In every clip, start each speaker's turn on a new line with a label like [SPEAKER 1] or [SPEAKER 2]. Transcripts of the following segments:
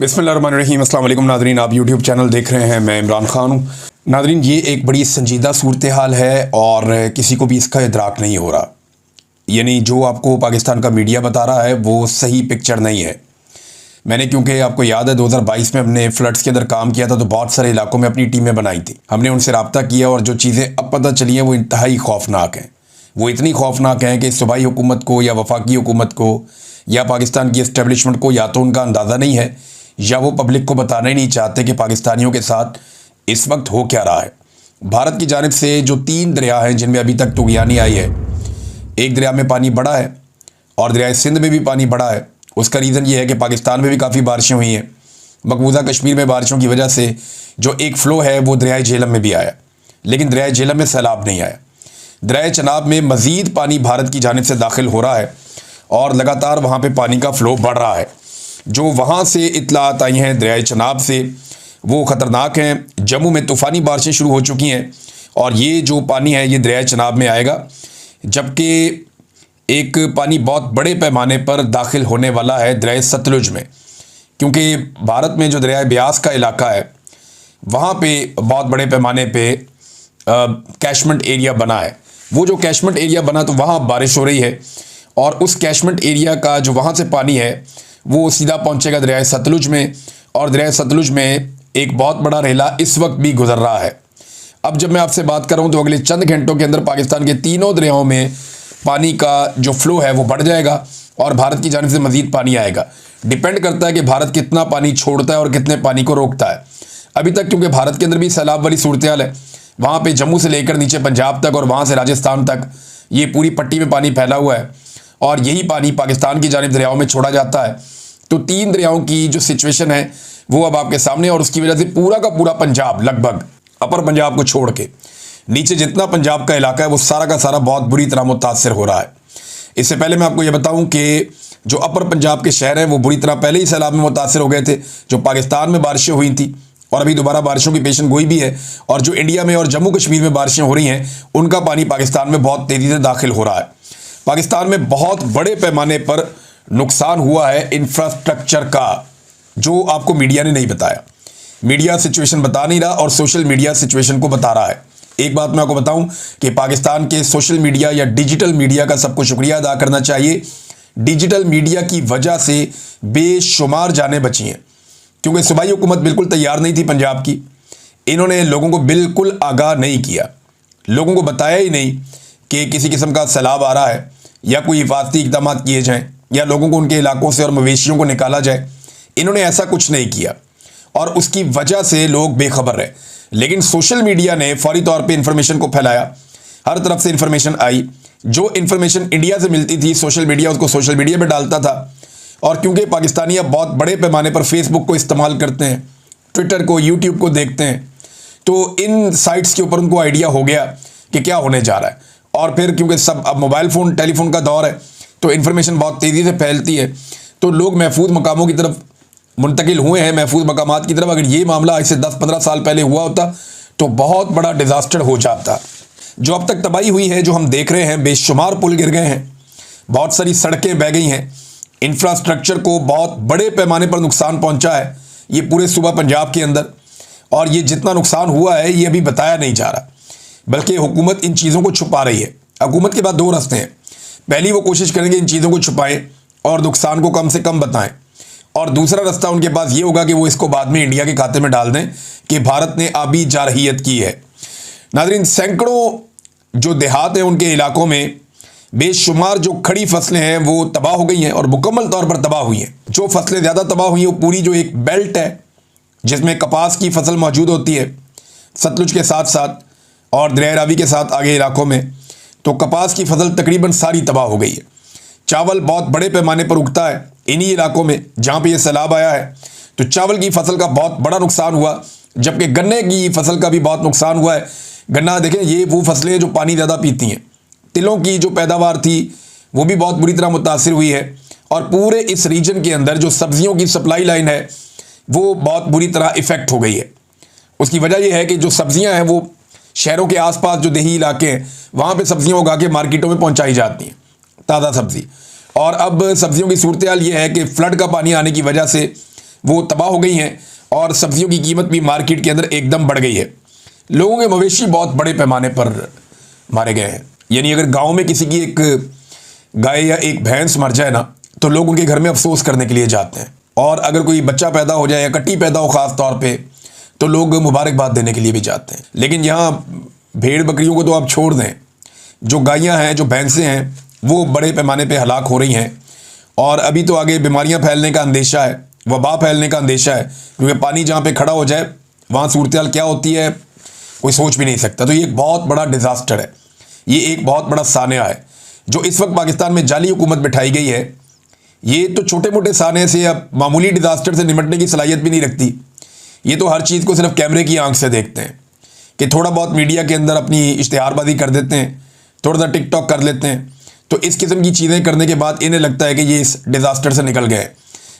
[SPEAKER 1] बिस्मिल्लाहिर्रहमानिर्रहीम। अस्सलाम वालेकुम नादरीन, आप यूट्यूब चैनल देख रहे हैं, मैं इमरान खान हूँ। नादरीन, ये एक बड़ी संजीदा सूरत हाल है और किसी को भी इसका इदराक नहीं हो रहा। यानी जो आपको पाकिस्तान का मीडिया बता रहा है वो सही पिक्चर नहीं है। मैंने, क्योंकि आपको याद है 2022 में हमने फ्लड्स के अंदर काम किया था, तो बहुत सारे इलाकों में अपनी टीमें बनाई थी। हमने उनसे रब्ता किया और जो चीज़ें अब पता चली हैं वो इंतहाई खौफनाक हैं। वो इतनी खौफनाक हैं कि सूबाई हुकूमत को या वफाकी हुकूमत को या पाकिस्तान की इस्टेब्लिशमेंट को या तो उनका अंदाज़ा नहीं है या वो पब्लिक को बताना ही नहीं चाहते कि पाकिस्तानियों के साथ इस वक्त हो क्या रहा है। भारत की जानिब से जो 3 दरिया हैं जिनमें अभी तक तुगयानी आई है, एक दरिया में पानी बढ़ा है और दरिया सिंध में भी पानी बढ़ा है। उसका रीज़न ये है कि पाकिस्तान में भी काफ़ी बारिशें हुई हैं। मकबूजा कश्मीर में बारिशों की वजह से जो एक फ़्लो है वो दरिया झेलम में भी आया, लेकिन दरिया झेलम में सैलाब नहीं आया। दरिया चनाब में मज़ीद पानी भारत की जानिब से दाखिल हो रहा है और लगातार वहाँ पे पानी का फ़्लो बढ़ रहा है। जो वहाँ से इत्तलात आई हैं दरिया चनाब से वो ख़तरनाक हैं। जम्मू में तूफ़ानी बारिशें शुरू हो चुकी हैं और ये जो पानी है ये दरिया चनाब में आएगा, जबकि एक पानी बहुत बड़े पैमाने पर दाखिल होने वाला है दरिया सतलुज में, क्योंकि भारत में जो दरिया ब्यास का इलाका है वहाँ पे बहुत बड़े पैमाने पे कैशमेंट एरिया बना है। वो जो कैशमेंट एरिया बना तो वहाँ बारिश हो रही है और उस कैशमेंट एरिया का जो वहाँ से पानी है वो सीधा पहुँचेगा दरिया सतलुज में और दरिया सतलुज में एक बहुत बड़ा रेला इस वक्त भी गुजर रहा है। अब जब मैं आपसे बात कर रहा हूँ तो अगले चंद घंटों के अंदर पाकिस्तान के तीनों दरियाओं में पानी का जो फ़्लो है वो बढ़ जाएगा और भारत की जानिब से मज़ीद पानी आएगा। डिपेंड करता है कि भारत कितना पानी छोड़ता है और कितने पानी को रोकता है। अभी तक क्योंकि भारत के अंदर भी सैलाब वाली सूरत हाल है, वहाँ पे जम्मू से लेकर नीचे पंजाब तक और वहाँ से राजस्थान तक ये पूरी पट्टी में पानी फैला हुआ है और यही पानी पाकिस्तान की जानिब दरियाओं में छोड़ा जाता है। तो 3 दरियाओं की जो सिचुएशन है वो अब आपके सामने, और उसकी वजह से पूरा का पूरा पंजाब, लगभग अपर पंजाब को छोड़ के नीचे जितना पंजाब का इलाका है वो सारा का सारा बहुत बुरी तरह मुतासर हो रहा है। इससे पहले मैं आपको ये बताऊं कि जो अपर पंजाब के शहर हैं वो बुरी तरह पहले ही सैलाब में मुतासर हो गए थे। जो पाकिस्तान में बारिशें हुई थी और अभी दोबारा बारिशों की पेशन गोई भी है, और जो इंडिया में और जम्मू कश्मीर में बारिशें हो रही हैं उनका पानी पाकिस्तान में बहुत तेज़ी से दाखिल हो रहा है। पाकिस्तान में बहुत बड़े पैमाने पर नुकसान हुआ है इंफ्रास्ट्रक्चर का, जो आपको मीडिया ने नहीं बताया। मीडिया सिचुएशन बता नहीं रहा और सोशल मीडिया सिचुएशन को बता रहा है। एक बात मैं आपको बताऊं कि पाकिस्तान के सोशल मीडिया या डिजिटल मीडिया का सबको शुक्रिया अदा करना चाहिए। डिजिटल मीडिया की वजह से बेशुमार जानें बची हैं, क्योंकि सूबाई हुकूमत बिल्कुल तैयार नहीं थी पंजाब की। इन्होंने लोगों को बिल्कुल आगाह नहीं किया, लोगों को बताया ही नहीं कि किसी किस्म का सैलाब आ रहा है या कोई हिफाजती इक़दाम किए जाएँ या लोगों को उनके इलाकों से और मवेशियों को निकाला जाए। इन्होंने ऐसा कुछ नहीं किया और उसकी वजह से लोग बेखबर रहे। लेकिन सोशल मीडिया ने फौरी तौर पे इंफॉर्मेशन को फैलाया, हर तरफ से इंफॉर्मेशन आई। जो इंफॉर्मेशन इंडिया से मिलती थी सोशल मीडिया उसको सोशल मीडिया पे डालता था, और क्योंकि पाकिस्तानी अब बहुत बड़े पैमाने पर फेसबुक को इस्तेमाल करते हैं, ट्विटर को, यूट्यूब को देखते हैं, तो इन साइट्स के ऊपर उनको आइडिया हो गया कि क्या होने जा रहा है। और फिर क्योंकि सब अब मोबाइल फ़ोन, टेलीफोन का दौर है तो इन्फॉर्मेशन बहुत तेज़ी से फैलती है, तो लोग महफूज मकामों की तरफ मुंतकिल हुए हैं, महफूज मकामात की तरफ। अगर ये मामला आज से 10-15 साल पहले हुआ होता तो बहुत बड़ा डिज़ास्टर हो जाता। जो अब तक तबाही हुई है, जो हम देख रहे हैं, बेशुमार पुल गिर गए हैं, बहुत सारी सड़कें बह गई हैं, इंफ्रास्ट्रक्चर को बहुत बड़े पैमाने पर नुकसान पहुंचा है ये पूरे सूबा पंजाब के अंदर। और ये जितना नुकसान हुआ है ये अभी बताया नहीं जा रहा, बल्कि हुकूमत इन चीज़ों को छुपा रही है। हुकूमत के पास 2 रास्ते हैं। पहली, वो कोशिश करेंगे इन चीज़ों को छुपाएं और नुकसान को कम से कम बताएं, और दूसरा रास्ता उनके पास ये होगा कि वो इसको बाद में इंडिया के खाते में डाल दें कि भारत ने आबी जारहियत की है। नाज़रीन, सैकड़ों जो देहात हैं उनके इलाकों में बेशुमार जो खड़ी फसलें हैं वो तबाह हो गई हैं और मुकम्मल तौर पर तबाह हुई हैं। जो फसलें ज़्यादा तबाह हुई हैं वो पूरी जो एक बेल्ट है जिसमें कपास की फसल मौजूद होती है सतलुज के साथ साथ और दरिया रावी के साथ आगे इलाकों में, तो कपास की फसल तकरीबन सारी तबाह हो गई है। चावल बहुत बड़े पैमाने पर उगता है इन्हीं इलाकों में जहाँ पे ये सैलाब आया है, तो चावल की फसल का बहुत बड़ा नुकसान हुआ, जबकि गन्ने की फसल का भी बहुत नुकसान हुआ है। गन्ना देखें, ये वो फसलें जो पानी ज़्यादा पीती हैं। तिलों की जो पैदावार थी वो भी बहुत बुरी तरह मुतासिर हुई है, और पूरे इस रीजन के अंदर जो सब्जियों की सप्लाई लाइन है वो बहुत बुरी तरह इफ़ेक्ट हो गई है। उसकी वजह यह है कि जो सब्जियां हैं वो शहरों के आसपास जो देही इलाके हैं वहाँ पे सब्जियां उगा के मार्केटों में पहुँचाई जाती हैं, ताज़ा सब्ज़ी। और अब सब्जियों की सूरत हाल ये है कि फ्लड का पानी आने की वजह से वो तबाह हो गई हैं और सब्जियों की कीमत भी मार्केट के अंदर एकदम बढ़ गई है। लोगों के मवेशी बहुत बड़े पैमाने पर मारे गए हैं। यानी अगर गांव में किसी की एक गाय या एक भैंस मर जाए ना, तो लोग उनके घर में अफसोस करने के लिए जाते हैं, और अगर कोई बच्चा पैदा हो जाए या कट्टी पैदा हो ख़ास तौर पे, तो लोग मुबारकबाद देने के लिए भी जाते हैं। लेकिन यहाँ भेड़ बकरियों को तो आप छोड़ दें, जो गायें हैं, जो भैंसें हैं, वो बड़े पैमाने पे हलाक हो रही हैं। और अभी तो आगे बीमारियां फैलने का अंदेशा है, वबा फैलने का अंदेशा है, क्योंकि पानी जहाँ पे खड़ा हो जाए वहाँ सूरत हाल क्या होती है कोई सोच भी नहीं सकता। तो ये एक बहुत बड़ा डिज़ास्टर है, ये एक बहुत बड़ा सानिया है जो इस वक्त पाकिस्तान में जाली हुकूमत बिठाई गई है। ये तो छोटे मोटे साने से या मामूली डिज़ास्टर से निपटने की सलाहियत भी नहीं रखती। ये तो हर चीज़ को सिर्फ कैमरे की आंख से देखते हैं कि थोड़ा बहुत मीडिया के अंदर अपनी इश्तिहारबाजी कर देते हैं, थोड़ा सा टिकटॉक कर लेते हैं। तो इस किस्म की चीज़ें करने के बाद इन्हें लगता है कि ये इस डिज़ास्टर से निकल गए।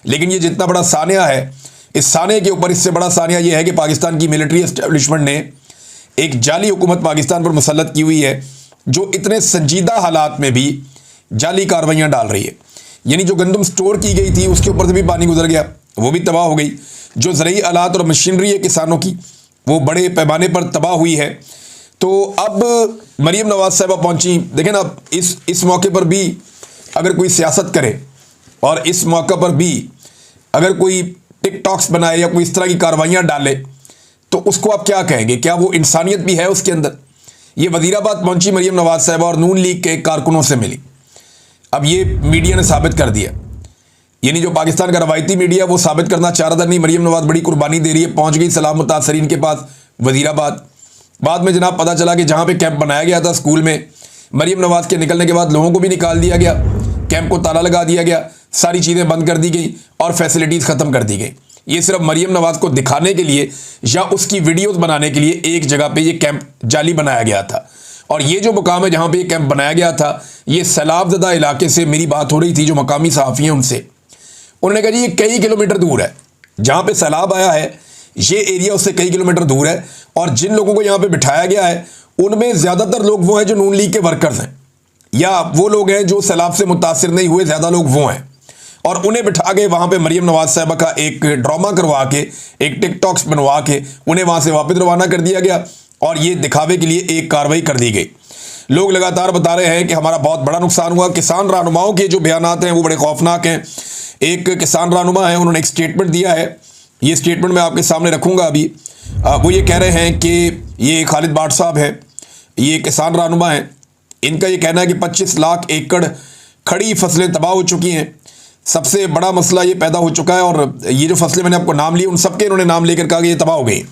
[SPEAKER 1] लेकिन ये जितना बड़ा सानिया है, इस सानिया के ऊपर इससे बड़ा सानिया ये है कि पाकिस्तान की मिलिट्री एस्टेब्लिशमेंट ने एक जाली हुकूमत पाकिस्तान पर मुसल्लत की हुई है, जो इतने संजीदा हालात में भी जाली कार्रवाइयाँ डाल रही है। यानी जो गंदम स्टोर की गई थी उसके ऊपर से भी पानी गुजर गया, वो भी तबाह हो गई। जो ज़रूरी आलात और मशीनरी है किसानों की, वो बड़े पैमाने पर तबाह हुई है। तो अब मरीम नवाज़ साहिबा पहुंची। देखें ना, इस मौके पर भी अगर कोई सियासत करे और इस मौके पर भी अगर कोई टिकटॉक्स बनाए या कोई इस तरह की कार्रवाइयाँ डाले, तो उसको आप क्या कहेंगे? क्या वो इंसानियत भी है उसके अंदर? ये वज़ीराबाद पहुंची मरीम नवाज़ साहिबा और नून लीग के कारकुनों से मिली। अब ये मीडिया ने साबित कर दिया, यानी जो पाकिस्तान का रवायती मीडिया वो साबित करना चाह रहा था नहीं, मरीम नवाज़ बड़ी कुर्बानी दे रही है, पहुंच गई सलाम मुतासरीन के पास वज़ीराबाद। बाद में जनाब पता चला कि जहाँ पे कैंप बनाया गया था स्कूल में, मरीम नवाज़ के निकलने के बाद लोगों को भी निकाल दिया गया, कैंप को ताला लगा दिया गया, सारी चीज़ें बंद कर दी गई और फैसिलिटीज़ ख़त्म कर दी गई। ये सिर्फ मरीम नवाज़ को दिखाने के लिए या उसकी वीडियोज़ बनाने के लिए एक जगह पर यह कैंप जाली बनाया गया था। और ये जो मुकाम है जहाँ पर यह कैंप बनाया गया था, ये सैलाबज़दा इलाके से मेरी बात हो रही थी जो मकामी सहाफ़ी हैं उनसे। उन्होंने कहा जी ये कई किलोमीटर दूर है, जहाँ पे सैलाब आया है ये एरिया उससे कई किलोमीटर दूर है, और जिन लोगों को यहाँ पे बिठाया गया है उनमें ज़्यादातर लोग वो हैं जो नून लीग के वर्कर्स हैं, या वो लोग हैं जो सैलाब से मुतासिर नहीं हुए, ज़्यादा लोग वो हैं। और उन्हें बिठा के वहाँ पे मरीम नवाज़ साहिबा का एक ड्रामा करवा के, एक टिकटॉक्स बनवा के उन्हें वहाँ से वापस रवाना कर दिया गया, और ये दिखावे के लिए एक कार्रवाई कर दी गई। लोग लगातार बता रहे हैं कि हमारा बहुत बड़ा नुकसान हुआ। किसान रहनुमाओं के जो बयानात हैं वो बड़े खौफनाक हैं। एक किसान रहनुमा है, उन्होंने एक स्टेटमेंट दिया है, ये स्टेटमेंट मैं आपके सामने रखूंगा अभी। वो ये कह रहे हैं कि ये खालिद बाट साहब है, ये किसान रहनुमा है। इनका ये कहना है कि 25 लाख एकड़ खड़ी फसलें तबाह हो चुकी हैं। सबसे बड़ा मसला ये पैदा हो चुका है, और ये जो फसलें मैंने आपको नाम लिए उन सबके इन्होंने नाम लेकर कहा कि ये तबाह हो गई।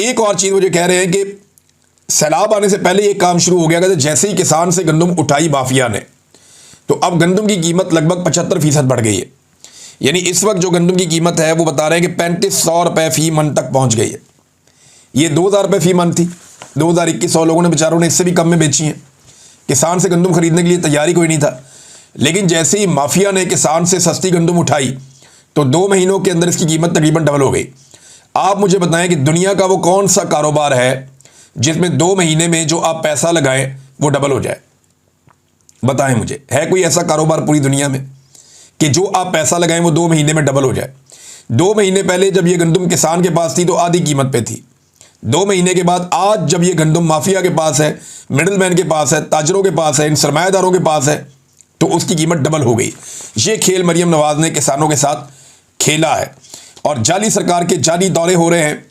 [SPEAKER 1] एक और चीज़ वो जो कह रहे हैं कि सैलाब आने से पहले ये काम शुरू हो गया था, जैसे ही किसान से गंदम उठाई माफिया ने, तो अब गंदम की कीमत लगभग 75% बढ़ गई है। यानी इस वक्त जो गंदम की कीमत है वो बता रहे हैं कि 3500 रुपये फ़ी मन तक पहुंच गई है। ये 2000 रुपये फ़ी मन थी, 2021 लोगों ने बेचारों ने इससे भी कम में बेची हैं। किसान से गंदम खरीदने के लिए तैयारी कोई नहीं था, लेकिन जैसे ही माफिया ने किसान से सस्ती गंदम उठाई तो 2 महीनों के अंदर इसकी कीमत तकरीबन डबल हो गई। आप मुझे बताएं कि दुनिया का वो कौन सा कारोबार है जिसमें 2 महीने में जो आप पैसा लगाएं वो डबल हो जाए? बताएं मुझे, है कोई ऐसा कारोबार पूरी दुनिया में कि जो आप पैसा लगाएं वो 2 महीने में डबल हो जाए? 2 महीने पहले जब ये गंदम किसान के पास थी तो आधी कीमत पे थी। 2 महीने के बाद आज जब ये गंदम माफिया के पास है, मिडिल मैन के पास है, ताजरों के पास है, इन सरमायादारों के पास है, तो उसकी कीमत डबल हो गई। ये खेल मरीम नवाज़ ने किसानों के साथ खेला है, और जाली सरकार के जाली दौरे हो रहे हैं।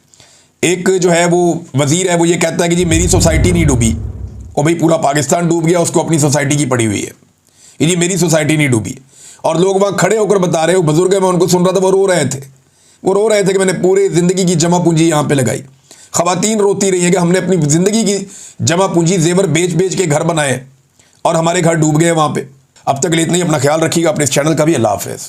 [SPEAKER 1] एक जो है वो वजीर है, वो ये कहता है कि जी मेरी सोसाइटी नहीं डूबी। और भाई पूरा पाकिस्तान डूब गया, उसको अपनी सोसाइटी की पड़ी हुई है, ये मेरी सोसाइटी नहीं डूबी। और लोग वहाँ खड़े होकर बता रहे हो, बुजुर्ग है, मैं उनको सुन रहा था, वो रो रहे थे कि मैंने पूरी ज़िंदगी की जमा पूंजी यहाँ पे लगाई। ख़वातीन रोती रही हैं कि हमने अपनी ज़िंदगी की जमा पूंजी जेवर बेच के घर बनाए और हमारे घर डूब गए वहाँ पे। अब तक इतना ही, अपना ख्याल रखिएगा, अपने इस चैनल का भी। अल्लाह हाफ़िज़।